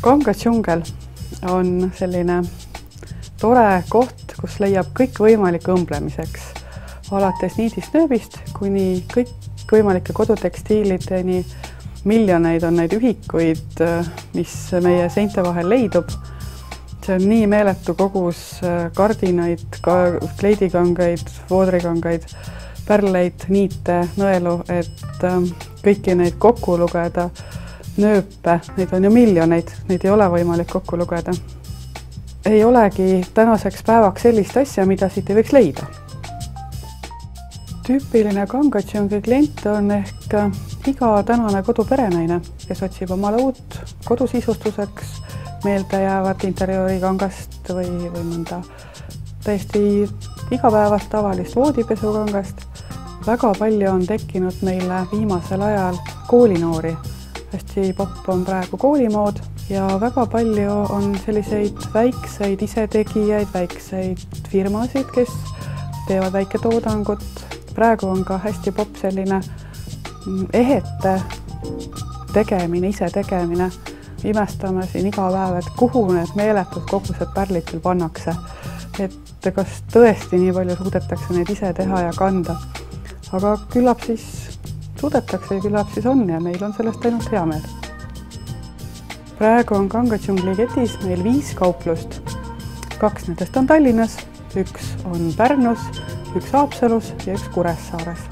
Kanga džungel on selline tore koht, kus leiab kõikvõimalik õmblemiseks. Alates niidist nööbist kuni kõikvõimalike kodutekstiilideni. Miljoneid on neid ühikuid, mis meie seinte vahel leidub. See on nii meeletu kogus kardinaid, kleidikangaid, voodrikangaid, pärleid, niite, nõelu, et kõiki neid kokku lugeda. Nööpe, neid on ju miljoneid, neid ei ole võimalik kokku lugeda. Ei olegi tänaseks päevaks sellist asja, mida siit ei võiks leida. Tüüpiline Kanga džungli klient on ehk iga tänane koduperenaine, kes otsib omale uut kodusisustuseks meelde jäävat interjöörikangast või mõnda täiesti igapäevast tavalist voodipesukangast. Väga palju on tekkinud meile viimasel ajal koolinoori. Hästi popp on praegu koolimood ja väga palju on selliseid väikseid isetegijaid, väikseid firmasid, kes teevad väiketoodangut. Praegu on ka hästi popp selline ehete tegemine, ise tegemine. Imestame siin iga päev, et kuhu need meeletud kogused pärlid küll pannakse. Et kas tõesti nii palju suudetakse neid ise teha ja kanda. Aga küllap siis suudetakse ja küllap siis on ja meil on sellest ainult hea meel. Praegu on Kanga džungli ketis meil 5 kauplust. 2 nendest on Tallinnas, 1 on Pärnus, 1 Haapsalus ja 1 Kuressaares.